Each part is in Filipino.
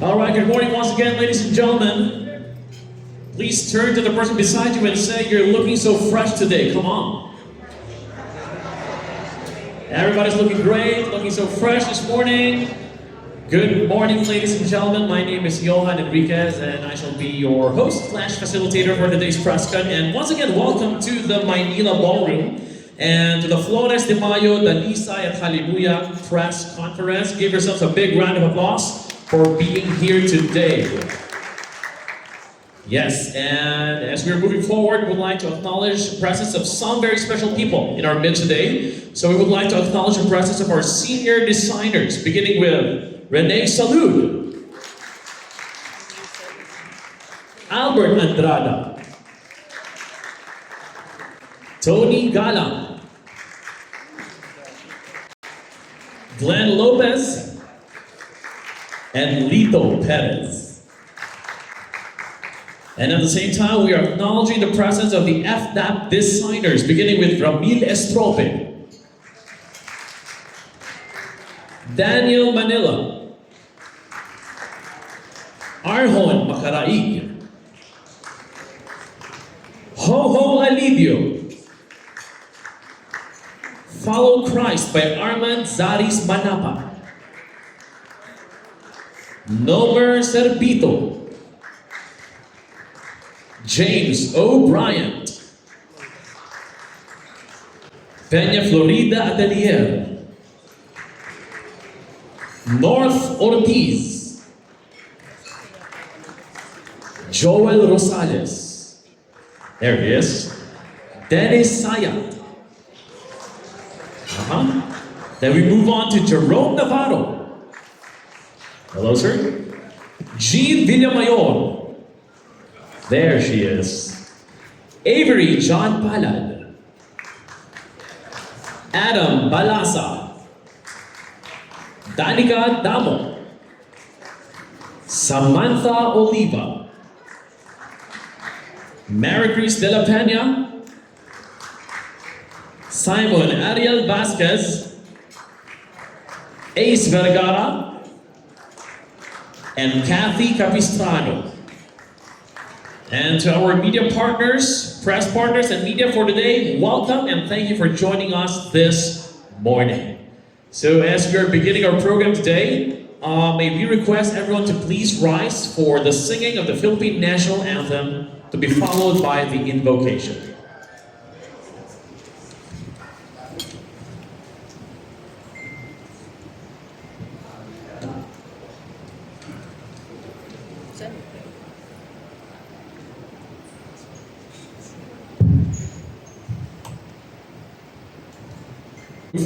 All right, good morning once again, ladies and gentlemen. Please turn to the person beside you and say, "You're looking so fresh today." Come on. Everybody's looking great, looking so fresh this morning. Good morning, ladies and gentlemen. My name is Johan Enriquez, and I shall be your host / facilitator for today's press con. And once again, welcome to the Maynila Ballroom and to the Flores de Mayo, Dalisay at Halimuya press conference. Give yourselves a big round of applause for being here today. Yes, and as we're moving forward, we'd like to acknowledge the presence of some very special people in our midst today. So we would like to acknowledge the presence of our senior designers, beginning with Rene Salud, Albert Andrada, Tony Galang, Glenn Lopez, and Lito Perez. And at the same time, we are acknowledging the presence of the FDAP designers, beginning with Ramil Estrope, Daniel Manila, Arhon Macaraig, Ho Alidio, Follow Christ by Armand Zaris Manapa, Nomer Serpito, James O'Brien, Peña Florida Atelier, North Ortiz, Joel Rosales, there he is, Dennis Sayat. Then we move on to Jerome Navarro. Hello, sir. Jean Villamayor. There she is. Avery John Palad. Adam Balasa. Danica Damo. Samantha Oliva. Maricris de la Peña. Simon Ariel Vasquez. Ace Vergara. And Kathy Capistrano. And to our media partners, press partners, and media for today, welcome and thank you for joining us this morning. So as we are beginning our program today, may we request everyone to please rise for the singing of the Philippine National Anthem, to be followed by the invocation.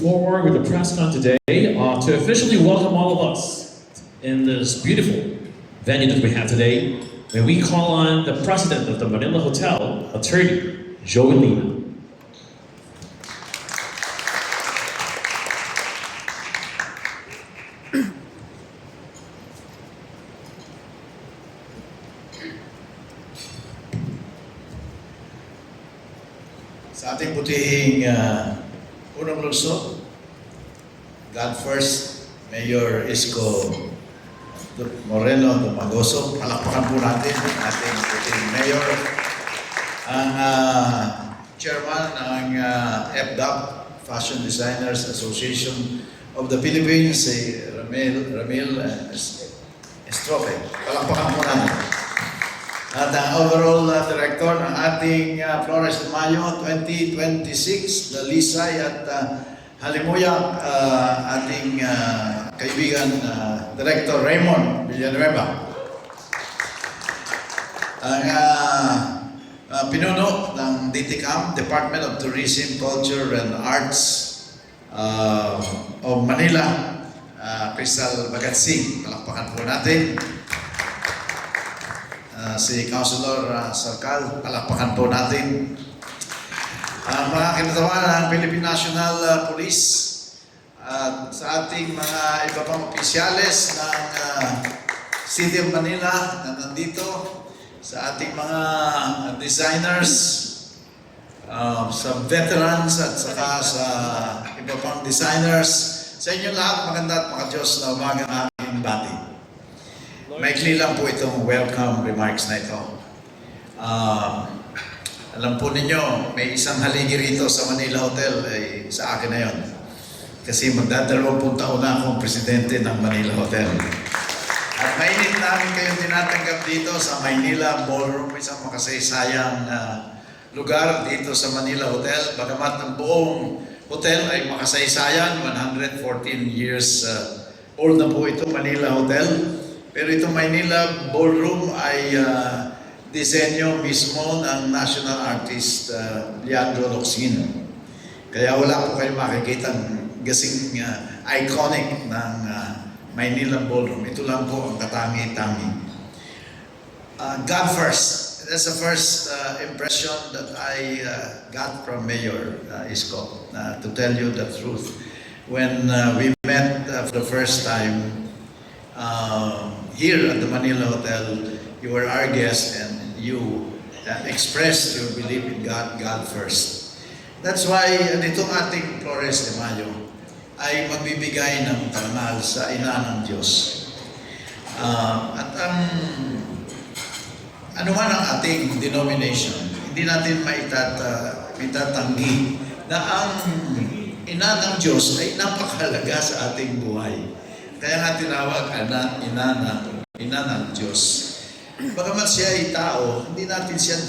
Forward with the press con today to officially welcome all of us in this beautiful venue that we have today. May we call on the president of the Manila Hotel, Attorney Joey Lina. Sa ating putihing unang lungsod, God first, Mayor Isko Moreno Dumagoso. Palakpakan po natin ang ating putihing mayor. Ang chairman ng FDAP, Fashion Designers Association of the Philippines, si Ramil Estrope. Palakpakan po natin. At ang overall director ng ating Flores de Mayo 2026, Dalisay at Halimuya, ating kaibigan Director Raymond Villanueva. Ang pinuno ng DTCAM, Department of Tourism, Culture and Arts of Manila, Crystal Bagatsing. Palakpakan po natin. Si Councilor Sarkal, palakpakan po natin. Mga kinatawanan ng Philippine National Police at sa ating mga iba pang opisyales ng City of Manila na nandito, sa ating mga designers, sa veterans at saka sa iba pang designers, sa inyo lahat, maganda at makadiyos na umaga aking bati. maikli lang po itong welcome remarks na ito. Alam po ninyo, may isang haligi rito sa Manila Hotel, sa akin na yon. Kasi magdadalawang taon na akong presidente ng Manila Hotel. At mainit namin kayong tinatanggap dito sa Maynila Ballroom, isang makasaysayang lugar dito sa Manila Hotel. Bagamat ang buong hotel ay makasaysayan, 114 years old na po ito, Manila Hotel. Pero itong Maynila Ballroom ay disenyo mismo ng national artist Leandro Locsin. Kaya wala po kayong makikita gasing iconic ng Maynila Ballroom. Ito lang po ang katangi-tangi. God first. That's the first impression that I got from Mayor Isko, to tell you the truth. When we met for the first time here at the Manila Hotel, you were our guest and you expressed your belief in God, God first. That's why itong ating Flores de Mayo ay magbibigay ng parangal sa ina ng Diyos. At ang ano man ang ating denomination, hindi natin maitatanggi na ang ina ng Diyos ay napakahalaga sa ating buhay. Kaya nga tinawag ina ng Diyos. Bagamat siya ay tao, hindi natin siya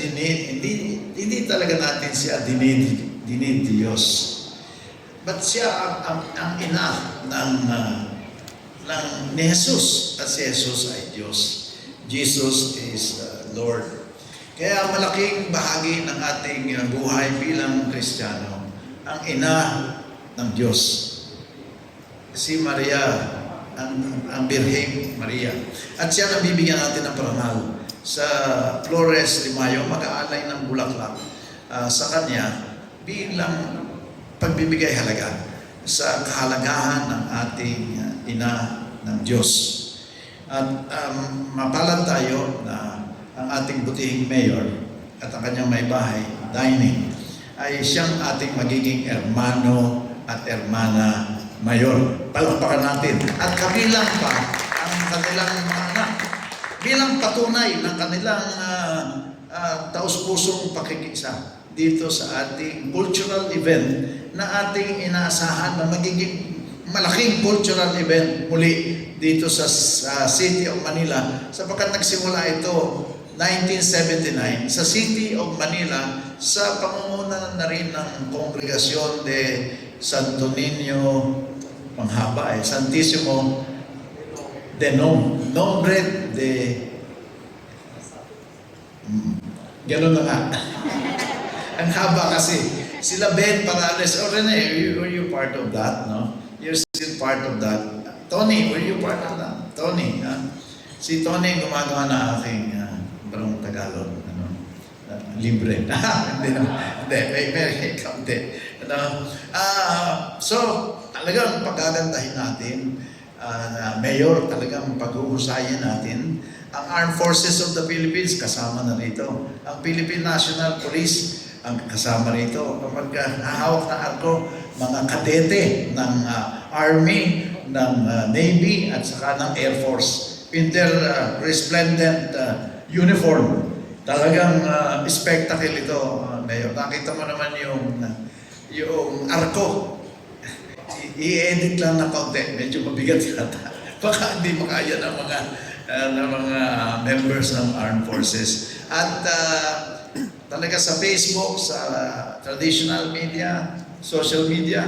hindi talaga natin siya dinidiyos. But siya ang ina ni Jesus, at si Jesus ay Diyos. Jesus is Lord. Kaya malaking bahagi ng ating buhay bilang Kristiyano, ang ina ng Diyos. Si Maria, ang Birheng Maria. At siya nabibigyan natin ng parangal. Sa Flores de Mayo, mag-aalay ng bulaklak sa Kanya bilang pagbibigay halaga sa kahalagahan ng ating ina ng Diyos. At mapalad tayo na ang ating butihing mayor at ang kanyang may bahay, dining, ay siyang ating magiging hermano at hermana mayor. Palakpakan natin. At kabilang pa ang kanilang mga anak. Bilang patunay ng kanilang taus-pusong pakikisa dito sa ating cultural event na ating inaasahan na magiging malaking cultural event muli dito sa City of Manila, sapagkat nagsimula ito 1979 sa City of Manila sa pangunguna na rin ng Congregasyon de Santo Niño, panghaba Santissimo de Nombre de gano'n na nga. Ang haba kasi. Sila Ben Parales, Rene, were you part of that? No? You're still part of that. Tony, were you part of that? Tony, si Tony gumagawa na aking barong Tagalog. Libre. Hindi na. Hindi, may kaunti. So, talagang pagagandahin natin, Mayor, talagang pag-uusayan natin ang Armed Forces of the Philippines, kasama na rito. Ang Philippine National Police, ang kasama rito. Kapag hahawak na arko, mga kadete ng Army, ng Navy, at saka ng Air Force. In their resplendent uniform. Talagang spectacle ito, Mayor. Nakita mo naman yung arko. I-edit lang na kaunti. Medyo mabigat yata. Baka hindi makaya ng mga members ng Armed Forces. At talaga sa Facebook, sa traditional media, social media,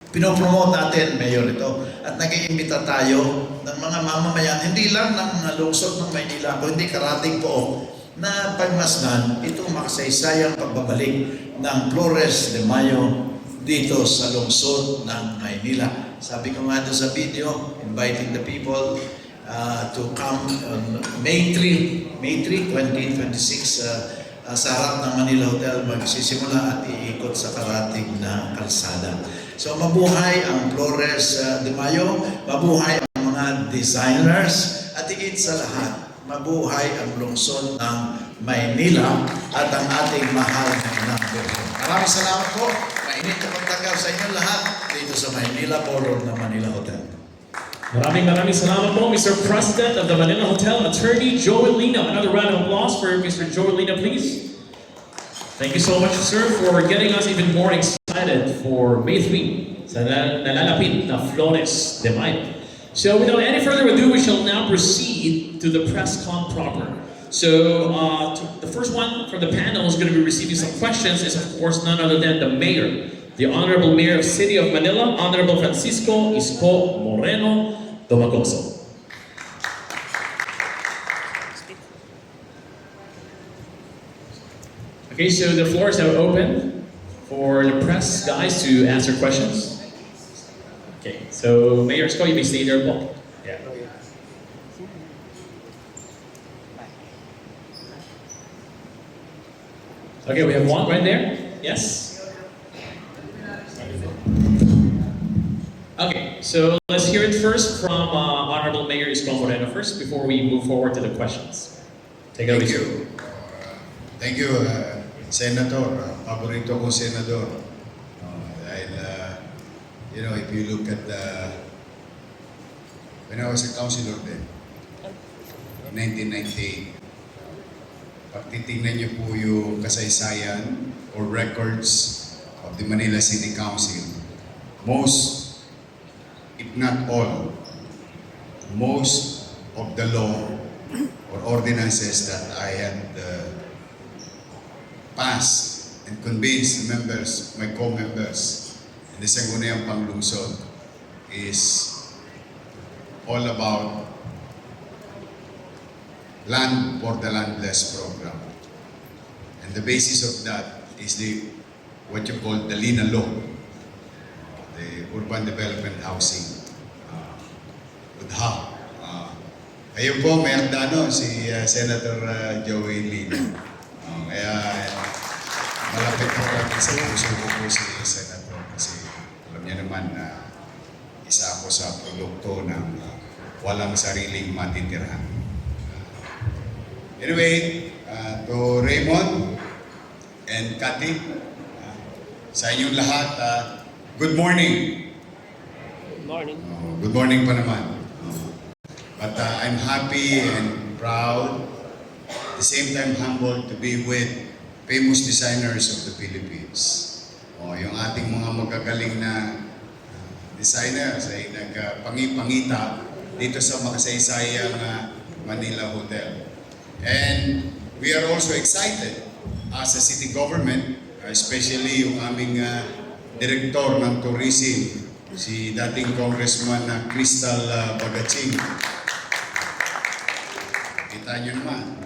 pinopromote natin, Mayor, ito. At nag-iimbita tayo ng mga mamamayan, hindi lang ng lungsod ng Maynila, kundi karating po na pagmasdan itong makasaysayang pagbabalik ng Flores de Mayo dito sa lungsod ng Maynila. Sabi ko nga doon sa video, inviting the people to come on May 3, 2026, sa harap ng Manila Hotel, magsisimula at iikot sa karating na kalsada. So mabuhay ang Flores de Mayo, mabuhay ang mga designers, at higit sa lahat, mabuhay ang lungsod ng Maynila at ang ating mahal na inang Birhen. Maraming salamat po. Mainit na pagtanggap sa inyo lahat dito sa Maynila Ballroom ng Manila Hotel. Maraming salamat po, Mr. President of the Manila Hotel, Attorney Joel Lino. Another round of applause for Mr. Joel Lino, please. Thank you so much, sir, for getting us even more excited for May 3 sa nalalapit na Flores de Mayo. So without any further ado, we shall now proceed to the press con proper. So the first one from the panel is going to be receiving some questions is of course none other than the mayor, the Honorable Mayor of City of Manila, Honorable Francisco Isko Moreno Domagoso. Okay, so the floor is now open for the press guys to answer questions. Okay, so Mayor Isko, you may stay there po. Yeah. Okay, we have one right there. Yes? Okay, so let's hear it first from Honorable Mayor Isko Moreno first before we move forward to the questions. Take it away. Thank you. Thank you, Senator. Paborito ko Senador. Dahil, if you look at when I was a councilor then, 1998, pag titingnan niyo po yung kasaysayan or records of the Manila City Council, most, if not all, most of the law or ordinances that I had passed and convinced the members, my co-members in the Sangguniang Panglungsod is all about Land for the Landless program. And the basis of that is what you call the LINA law, the Urban Development Housing. UDHA. Ayun po, may agdano si Senator Joey Lino. Kaya malapit na kami sa puso ko po si Senator kasi alam niya naman na isa ako sa produkto ng walang sariling matitirhan. Anyway, to Raymond and Cathy, sa inyong lahat, good morning. Good morning. Good morning pa naman. But I'm happy and proud, at the same time humbled to be with famous designers of the Philippines. Yung ating mga magagaling na designers ay nagpangipangita dito sa makasaysayang Manila Hotel. And we are also excited as a city government, especially yung aming director ng tourism, si dating Congressman Crystal Bagatsing. Kita nyo naman,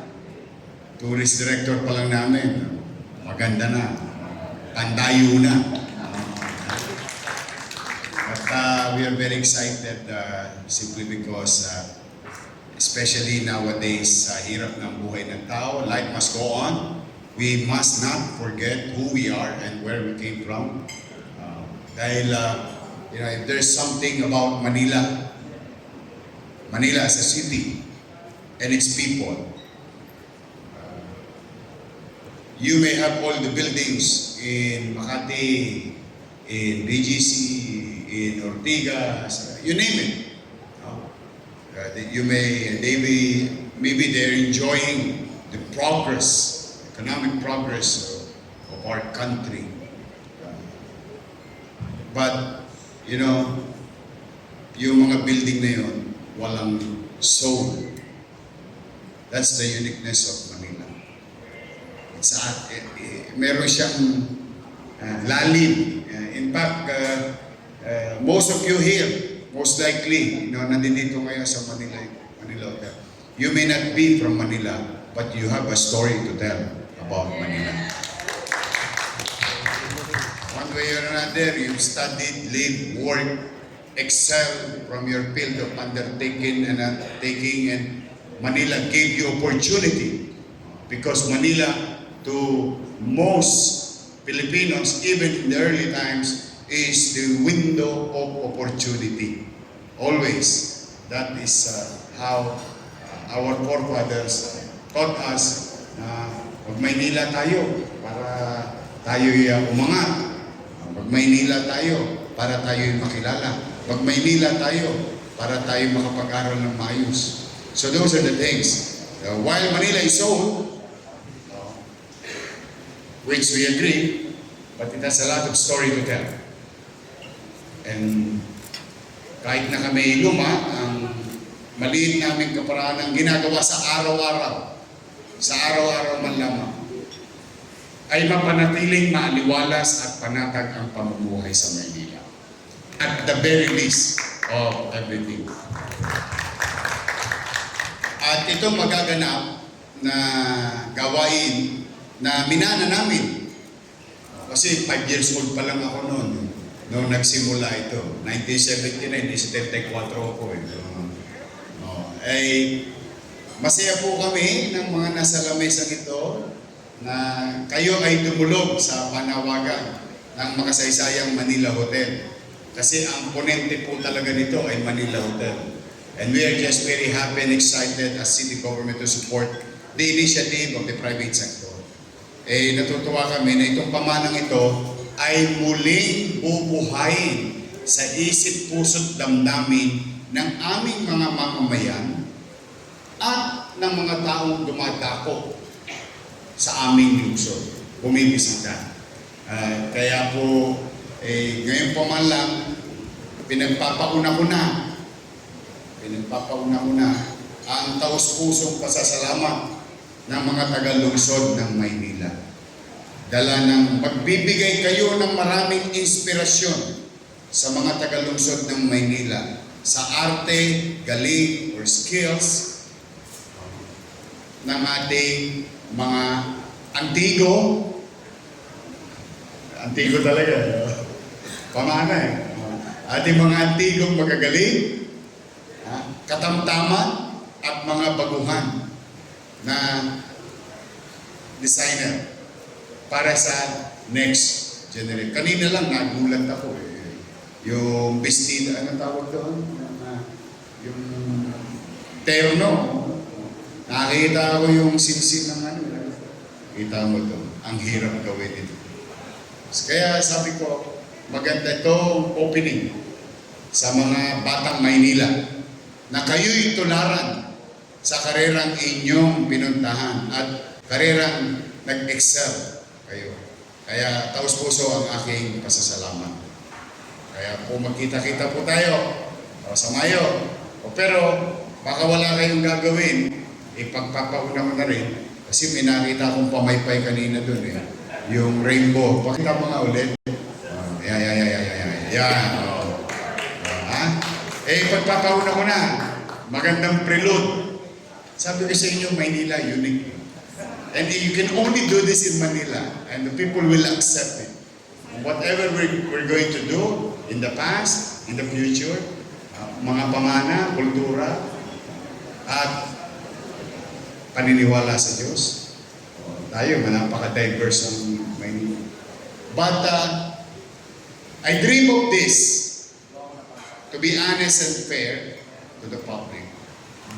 tourist director pa lang namin, maganda na, pandayo na. But we are very excited simply because especially nowadays sa hirap ng buhay ng tao, life must go on. We must not forget who we are and where we came from. Dahil, if there's something about Manila, Manila as a city and its people, you may have all the buildings in Makati, in BGC, in Ortigas, you name it. Maybe they're enjoying the progress, economic progress of our country. But, yung mga building na yun, walang soul. That's the uniqueness of Manila. Meron siyang lalim. In fact, most of you here, most likely, nandito ngayon sa Manila Hotel. You may not be from Manila, but you have a story to tell about Manila. One way or another, you've studied, lived, worked, excelled from your field of undertaking and Manila gave you opportunity because Manila, to most Filipinos, even in the early times, is the window of opportunity. Always. That is how our forefathers taught us na mag-Maynila tayo para tayo'y umangat. Mag-Maynila tayo para tayo'y makilala. Mag-Maynila tayo para tayo makapag-aral ng maayos. So those are the things. While Manila is old, which we agree, but it has a lot of story to tell. And kahit na kami luma, ang maliit naming kaparaan ang ginagawa sa araw-araw man lamang, ay mapanatiling maaliwalas at panatag ang pamumuhay sa Maynila. At the very least of everything. At itong magaganap na gawain na minana namin. Kasi 5 years old pa lang ako noon. Noong nagsimula ito. 1979, 74 ako eh. Ay, masaya po kami ng mga nasa lamesang ito na kayo ay tumulog sa panawagan ng makasaysayang Manila Hotel. Kasi ang ponente po talaga nito ay Manila Hotel. And we are just very happy and excited as city government to support the initiative of the private sector. Natutuwa kami na itong pamanang ito ay muling bubuhayin sa isip, puso't damdamin ng aming mga mamamayan at ng mga taong dumadako sa aming lungsod, bumibisita. Kaya po, ngayon pa man lang, pinagpapauna ko na ang taus-pusong pasasalamat ng mga taga-lungsod ng Maynila. Dala ng magbibigay kayo ng maraming inspirasyon sa mga taga-lungsod ng Maynila sa arte, galing, or skills ng ating mga antigo talaga, pamana eh. Ating mga antigong magagaling, katamtaman, at mga baguhan na designer para sa next generation. Kanina lang nagulat ako eh. Yung bestida, anong tawag doon? Yung terno. Nakita ko yung sinsin ng ano. Kita mo to. Ang hirap gawin ito. Kaya sabi ko, maganda itong opening sa mga batang Maynila na kayo'y tularan sa karerang inyong pinuntahan at karerang nag-excel kayo. Kaya taus-puso ang aking pasasalamat. Kaya po magkita-kita po tayo sa Mayo. Pero baka wala kayong gagawin, ipagpapauna mo na rin kasi may nakita akong pamaypay kanina dun eh. Yung rainbow. Pakita mo nga ulit. Yan. Pagpapauna ko na. Magandang prelude. Sabi ko sa inyo, Maynila, unique. And you can only do this in Manila. And the people will accept it. Whatever we're going to do in the past, in the future, mga pamana, kultura, at paniniwala sa Diyos. Tayo, napaka-diverse ang Maynila. But I dream of this, to be honest and fair to the public,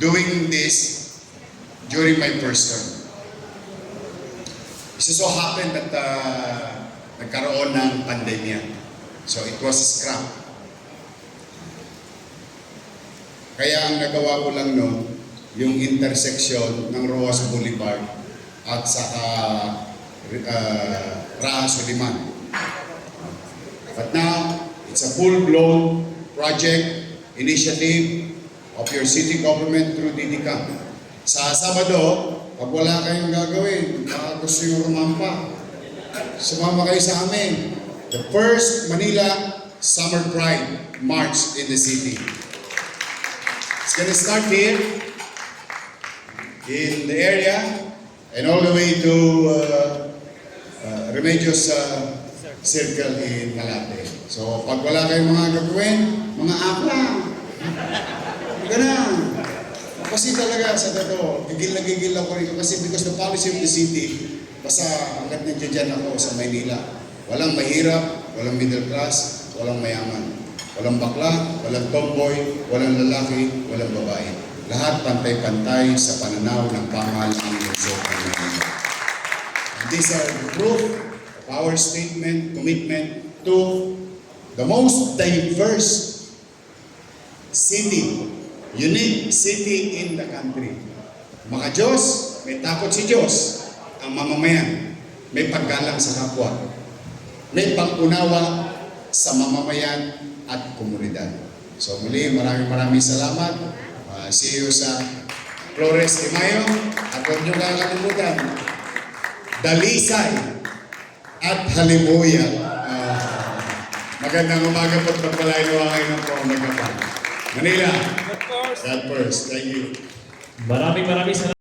doing this during my first term. It so happened that nagkaroon ng pandemya. So it was scrapped. Kaya ang nagawa ko lang noon, yung intersection ng Roas Boulevard at saka Raha Suliman. But now, it's a full-blown project, initiative of your city government through DDCAM. Sa Sabado, pag wala kayong gagawin, baka gusto yung rumampa, sumama kayo sa amin. The first Manila Summer Pride March in the city. It's gonna start here, in the area, and all the way to Remedios Circle in Malate. So, pag wala kayong mga gagawin, mga akla, ganun. Kasi talaga sa totoo, gigil na gigil ako rito kasi because the policy of the city, basta hanggat nandiyan ako sa Maynila, walang mahirap, walang middle class, walang mayaman. Walang bakla, walang tomboy, walang lalaki, walang babae. Lahat pantay-pantay sa pananaw ng pamahalaan ng lungsod ng Maynila. And these are the proof of our statement, commitment to the most diverse city, unique city in the country. Mga Diyos, may takot si Diyos. Ang mamamayan, may paggalang sa kapwa. May pag-unawa sa mamamayan at komunidad. So muli, maraming salamat. See you sa Flores de Mayo. At huwag niyo kakalimutan, Dalisay at Halimuya. Magandang umaga po't pagpalainawa kayo ng po Manila. Of course. God first. Thank you. Maraming salamat.